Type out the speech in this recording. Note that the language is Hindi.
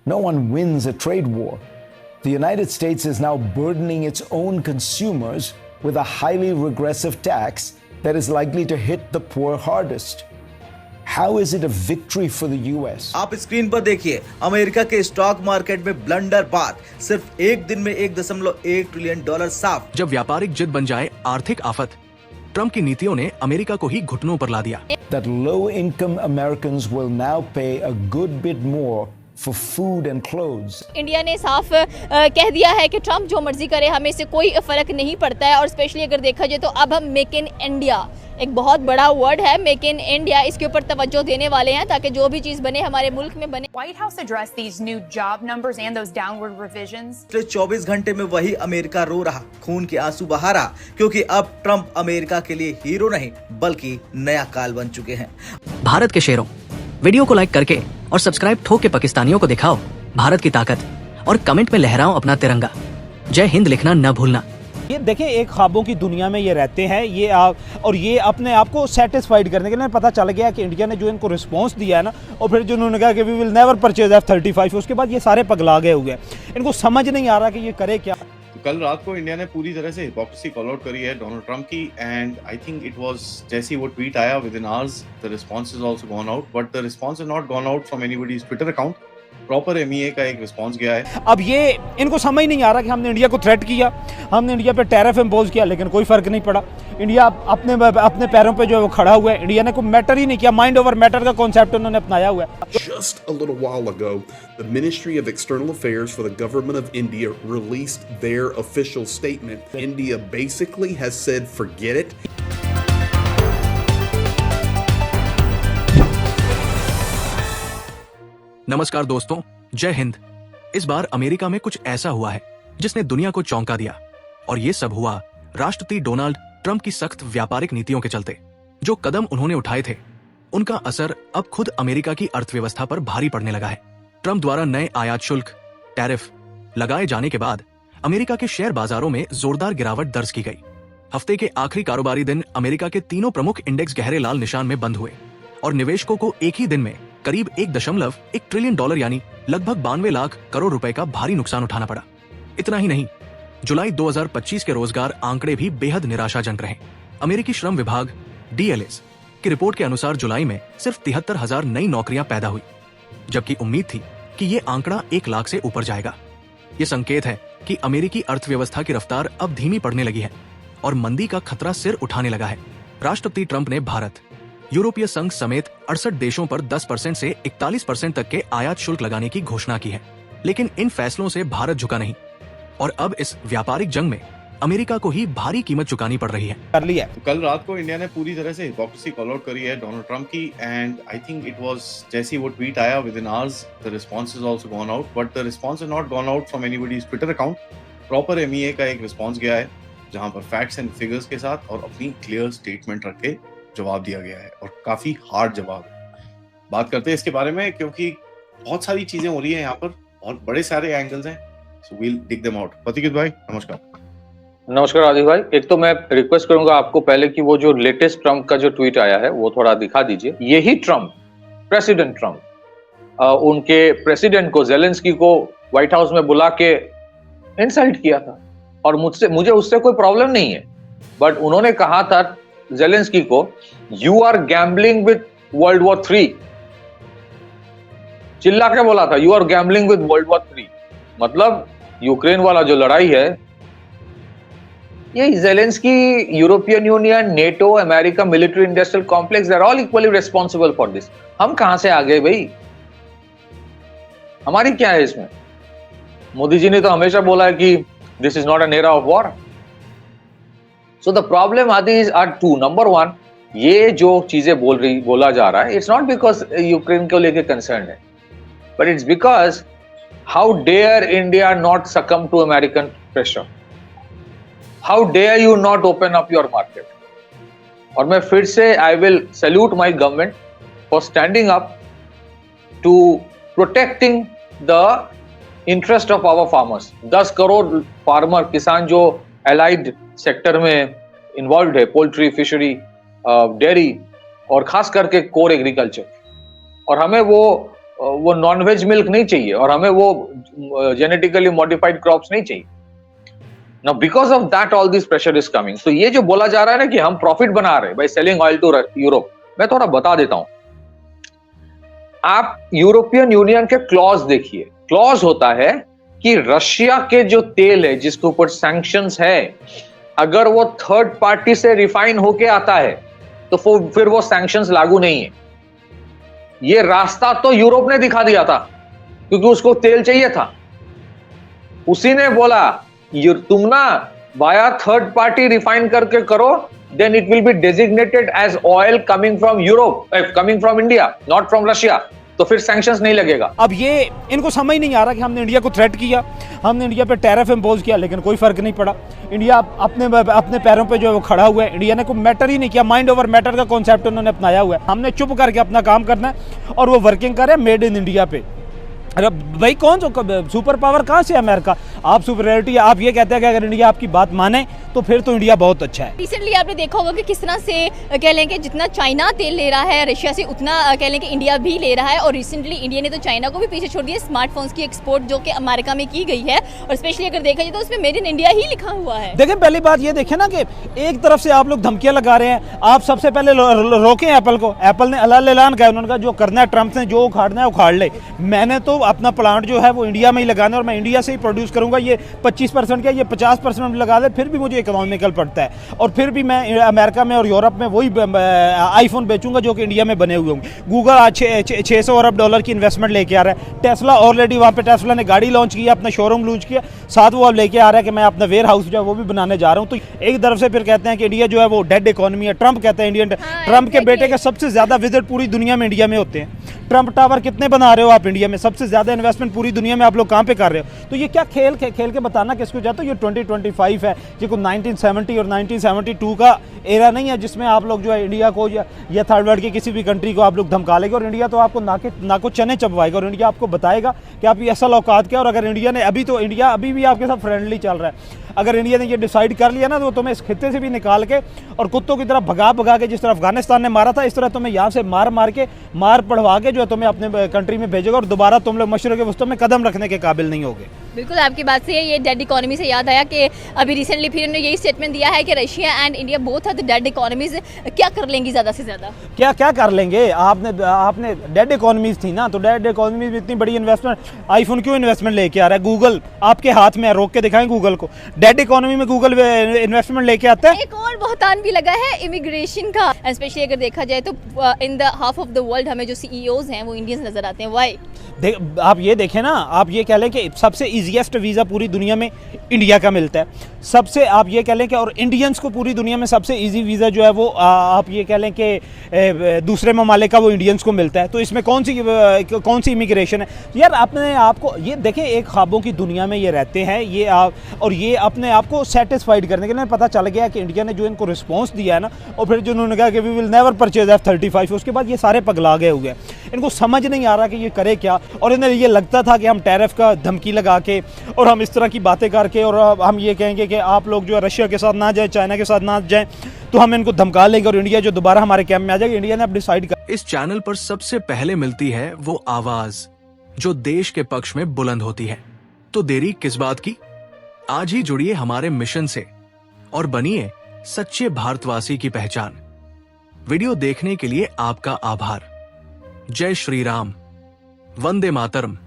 No one wins a trade war. The United States is now burdening its own consumers with a highly regressive tax that is likely to hit the poor hardest. How is it a victory for the US? आप स्क्रीन पर देखिए, अमेरिका के स्टॉक मार्केट में ब्लंडर बात, सिर्फ एक दिन में $1.1 ट्रिलियन साफ। जब व्यापारिक जिद बन जाए आर्थिक आफत, ट्रंप की नीतियों ने अमेरिका को ही घुटनों पर ला दिया। That low-income Americans will now pay a good bit more for food and clothes. India ने साफ कह दिया है कि ट्रंप जो मर्जी करे, हमें इससे कोई फर्क नहीं पड़ता है। और स्पेशली अगर देखा जाए तो अब हम मेक इन इंडिया, एक बहुत बड़ा वर्ड है मेक इन इंडिया, इसके ऊपर तवज्जो देने वाले हैं ताकि जो भी चीज बने हमारे मुल्क में बने। White House addressed these new job numbers and those downward revisions. पिछले 24 घंटे में वही अमेरिका रो रहा, खून के आंसू बहा रहा, क्योंकि अब ट्रंप अमेरिका के लिए हीरो नहीं बल्कि नया काल बन चुके हैं। भारत के शेरों, वीडियो को लाइक करके और सब्सक्राइब ठोक के पाकिस्तानियों को दिखाओ भारत की ताकत और कमेंट में लहराओ अपना तिरंगा। जय हिंद लिखना न भूलना। ये देखें, एक ख्वाबों की दुनिया में ये रहते हैं और ये अपने आप को सेटिस्फाइड करने के लिए पता चल गया कि इंडिया ने जो इनको रिस्पांस दिया है ना, और फिर जो उन्होंने कहा कि we will never purchase F-35, उसके बाद ये सारे पगला गए हुए हैं। इनको समझ नहीं आ रहा कि ये करे क्या। तो कल रात को इंडिया ने पूरी तरह से हिपोक्रेसी कॉल आउट करी है डोनाल्ड ट्रंप की, and I think it was जैसे वो ट्वीट आया with in hours the response is also gone out, but the response is not gone out from anybody's Twitter account. Proper MEA का एक रिस्पांस गया है। अब ये इनको समझ नहीं आ रहा कि हमने इंडिया को थ्रेट किया, हमने इंडिया पे टैरिफ इम्पोज किया, लेकिन कोई फर्क नहीं पड़ा। इंडिया अपने पैरों पे जो है वो खड़ा हुआ है। इंडिया ने कोई मैटर ही नहीं किया, माइंड ओवर मैटर का कॉन्सेप्ट उन्होंने अपनाया हुआ है। Just a little while ago, the Ministry of External Affairs for the government of India released their official statement. India basically has said, forget it. नमस्कार दोस्तों, जय हिंद। इस बार अमेरिका में कुछ ऐसा हुआ है जिसने दुनिया को चौंका दिया, और ये सब हुआ राष्ट्रपति डोनाल्ड ट्रंप की सख्त व्यापारिक नीतियों के चलते। जो कदम उन्होंने उठाए थे, उनका असर अब खुद अमेरिका की अर्थव्यवस्था पर भारी पड़ने लगा है। ट्रंप द्वारा नए आयात शुल्क टैरिफ लगाए जाने के बाद अमेरिका के शेयर बाजारों में जोरदार गिरावट दर्ज की गई। हफ्ते के आखिरी कारोबारी दिन अमेरिका के तीनों प्रमुख इंडेक्स गहरे लाल निशान में बंद हुए और निवेशकों को एक ही दिन में करीब $1.1 ट्रिलियन यानी लगभग 92 लाख करोड़ रुपए का भारी नुकसान उठाना पड़ा। इतना ही नहीं, जुलाई 2025 के रोजगार आंकड़े भी बेहद निराशाजनक रहे। अमेरिकी श्रम विभाग DLS की रिपोर्ट के अनुसार जुलाई में सिर्फ 73,000 नई नौकरियां पैदा हुई, जबकि उम्मीद थी कि ये आंकड़ा 1 लाख से ऊपर जाएगा। ये संकेत है कि अमेरिकी अर्थव्यवस्था की रफ्तार अब धीमी पड़ने लगी है और मंदी का खतरा सिर उठाने लगा है। राष्ट्रपति ट्रंप ने भारत, यूरोपीय संघ समेत 68 देशों पर 10% से 41% तक के आयात शुल्क लगाने की घोषणा की है, लेकिन इन फैसलों से भारत झुका नहीं और अब इस व्यापारिक जंग में अमेरिका को ही भारी कीमत चुकानी पड़ रही है। कर लिया। तो कल रात को इंडिया ने पूरी तरह से हिपोक्रेसी कॉल आउट करी है डोनाल्ड ट्रंप की, and I think it was जैसे वो ट्वीट आया with in hours the response is also gone out, but the response is not gone out from anybody's Twitter account. Proper MEA का एक रिस्पांस गया है जहां पर फैक्ट्स एंड फिगर्स के साथ और अपनी क्लियर स्टेटमेंट रख के जवाब दिया गया है, और काफी हार्ड जवाब है। बात करते हैं इसके बारे में, क्योंकि बहुत सारी चीजें हो रही हैं यहाँ पर और बड़े सारे एंगल्स हैं, सो वील डिग देम आउट। पतिकित भाई नमस्कार। नमस्कार आदित्य भाई। एक तो मैं रिक्वेस्ट करूंगा आपको पहले कि वो जो लेटेस्ट ट्रम्प का जो ट्वीट आया है वो थोड़ा दिखा दीजिए। यही ट्रम्प, प्रेसिडेंट ट्रम्प, उनके प्रेसिडेंट को, जेलेंस्की को व्हाइट हाउस में बुला के इंसल्ट किया था, और मुझे उससे कोई प्रॉब्लम नहीं है, बट उन्होंने कहा था जेलेंस्की को, you are gambling with world war 3। चिल्ला के बोला था, you are gambling with world war 3। मतलब यूक्रेन वाला जो लड़ाई है, ये Zelensky, European Union, NATO, America, military industrial complex, they are all equally responsible for this. हम कहां से आ गए भाई? हमारी क्या है इसमें? मोदी जी ने तो हमेशा बोला है कि this is not an era of war. So the problem are two. Number one, ये जो चीजें बोला जा रहा है, it's not because यूक्रेन को लेके concerned है, but it's because how dare India not succumb to American pressure? How dare you not open up your market? और मैं फिर से I will salute my government for standing up to protecting the interest of our farmers. 10 crore farmer, किसान जो एलाइड सेक्टर में इन्वॉल्व है, पोल्ट्री, फिशरी, डेयरी और खास करके कोर एग्रीकल्चर, और हमें वो वो नॉनवेज मिल्क नहीं चाहिए और हमें वो जेनेटिकली मॉडिफाइड क्रॉप्स नहीं चाहिए। Now because of that all this pressure is coming. So ये जो बोला जा रहा है ना कि हम प्रॉफिट बना रहे हैं by selling oil to Europe, मैं थोड़ा बता देता हूं। आप यूरोपियन यूनियन के क्लॉज देखिए। क्लॉज होता है कि रशिया के जो तेल है जिसके ऊपर सैंक्शंस है, अगर वो थर्ड पार्टी से रिफाइन होके आता है तो फिर वो सैंक्शंस लागू नहीं है। ये रास्ता तो यूरोप ने दिखा दिया था क्योंकि उसको तेल चाहिए था। उसी ने बोला तुम ना वाया थर्ड पार्टी रिफाइन करके करो, then it will be designated as oil coming from Europe, coming from India, not from Russia. तो फिर सैंक्शंस नहीं लगेगा। अब ये इनको समझ नहीं आ रहा कि हमने इंडिया को थ्रेट किया, हमने इंडिया पे टैरिफ इम्पोज किया, लेकिन कोई फर्क नहीं पड़ा। इंडिया अपने पैरों पे जो है वो खड़ा हुआ है। इंडिया ने कोई मैटर ही नहीं किया। माइंड ओवर मैटर का कॉन्सेप्ट उन्होंने अपनाया हुआ है। हमने चुप करके अपना काम करना है और वो वर्किंग कर रहे हैं मेड इन इंडिया पे। अरे भाई कौन सुपर पावर कहाँ से है अमेरिका? आप सुपरियरिटी, आप ये कहते हैं कि अगर इंडिया आपकी बात माने तो फिर तो इंडिया बहुत अच्छा है। रिसेंटली आपने देखा होगा कि किस तरह से कह लें कि जितना चाइना तेल ले रहा है रशिया से, उतना कह लें कि इंडिया भी ले रहा है। और रिसेंटली इंडिया ने तो चाइना को भी पीछे छोड़ दिया। स्मार्टफोन्स की एक्सपोर्ट जो कि अमेरिका में की गई है और स्पेशली अगर देखा जाए तो उसमें मेड इन इंडिया ही लिखा हुआ है। देखें, पहली बात ये देखें ना कि एक तरफ से आप लोग धमकियां लगा रहे हैं। आप सबसे पहले रोकें एप्पल को। एप्पल ने अलाल ऐलान किया, उन्होंने कहा जो करना है ट्रंप ने जो उखाड़ना है उखाड़ ले। मैंने तो अपना प्लांट जो है वो इंडिया में ही लगाना है और मैं इंडिया से ही प्रोड्यूस करूंगा। ये 25% का, ये 50% लगा दे, फिर भी मुझे इकोनॉमिकल पड़ता है। और फिर भी मैं अमेरिका में और यूरोप में वही आईफोन बेचूंगा जो कि इंडिया में बने हुए होंगे। गूगल आज $600 अरब की इन्वेस्टमेंट लेके आ रहा है। टेस्ला ऑलरेडी वहाँ पे टेस्ला ने गाड़ी लॉन्च किया, अपना शोरूम लॉन्च किया, साथ वो अब लेके आ रहा है कि मैं अपना वेयर हाउस जो है वो भी बनाने जा रहा हूँ। तो एक तरफ से फिर कहते हैं कि इंडिया जो है वो डेड इकोनॉमी है। ट्रंप कहते हैं इंडियन, ट्रंप के बेटे के सबसे ज्यादा विजिट पूरी दुनिया में इंडिया में होते हैं। ट्रंप टावर कितने बना रहे हो आप इंडिया में? सबसे ज्यादा इन्वेस्टमेंट पूरी दुनिया में आप लोग कहाँ पे कर रहे हो? तो ये क्या खेल के बताना किसको चाहते हो? ये 2025 है, ये कोई 1970 और 1972 का एरा नहीं है जिसमें आप लोग जो है इंडिया को या थर्ड वर्ल्ड की किसी भी कंट्री को आप लोग धमका लेंगे और इंडिया तो आपको नाको चने चबवाएगा और इंडिया आपको बताएगा कि आप ये असल औकात क्या। और अगर इंडिया ने इंडिया अभी भी आपके साथ फ्रेंडली चल रहा है। अगर इंडिया ने ये डिसाइड कर लिया ना तो तुम्हें इस खित्ते से भी निकाल के और कुत्तों की तरह भगा के, जिस तरह अफगानिस्तान ने मारा था, इस तरह तुम्हें यहाँ से मार पढ़वा के जो है तुम्हें अपने कंट्री में भेजेगा और दोबारा तुम लोग मशरक़ वस्ती में कदम रखने के काबिल नहीं होगे। बिल्कुल आपकी बात से ये डेड इकोनॉमी से याद आया कि अभी रिसेंटली फिर उन्होंने यही स्टेटमेंट दिया है कि Russia and India both are the dead economies. क्या कर लेंगी ज़्यादा से ज़्यादा? क्या कर लेंगे? आपने डेड इकोनॉमीज थी ना, तो डेड इकोनॉमीज में इतनी बड़ी इन्वेस्टमेंट, आईफोन क्यों इन्वेस्टमेंट लेके आ रहा है? गूगल आपके हाथ में है, रोक के दिखाएं गूगल को। डेड इकोनॉमी में गूगल इन्वेस्टमेंट लेके आता है। एक और बहुतान भी लगा है इमिग्रेशन का, स्पेशली अगर देखा जाए तो in the half of the world हमें जो सीईओज हैं वो इंडियंस नजर आते हैं। व्हाई? आप ये देखें ना, आप ये कह लें कि सबसे इजीएस्ट वीज़ा पूरी दुनिया में इंडिया का मिलता है। सबसे आप ये कह लें कि और इंडियंस को पूरी दुनिया में सबसे इजी वीज़ा जो है वो आप ये कह लें कि दूसरे ममालिक का वो इंडियंस को मिलता है। तो इसमें कौन सी इमिग्रेशन है यार? अपने आप को ये देखें, एक ख्वाबों की दुनिया में ये रहते हैं और ये अपने आप को सेटिस्फाइड करने के लिए पता चल गया कि इंडिया ने जो इनको रिस्पॉन्स दिया है ना, और फिर जो उन्होंने कहा कि we will never purchase F-35, उसके बाद ये सारे पगला गए हुए हैं। इनको समझ नहीं आ रहा कि ये करे क्या। और इन्हें ये लगता था कि हम टैरिफ का धमकी लगा के और हम इस तरह की बातें करके और हम ये कहेंगे कि आप लोग जो है रशिया के साथ ना जाए, चाइना के साथ ना जाए, तो हम इनको धमका लेंगे और इंडिया जो दोबारा हमारे कैंप में आ जाएगा। इंडिया ने अब डिसाइड कर। इस चैनल पर सबसे पहले मिलती है वो आवाज जो देश के पक्ष में बुलंद होती है। तो देरी किस बात की? आज ही जुड़िए हमारे मिशन से और बनिए सच्चे भारतवासी की पहचान। वीडियो देखने के लिए आपका आभार। जय श्री राम, वंदे मातरम।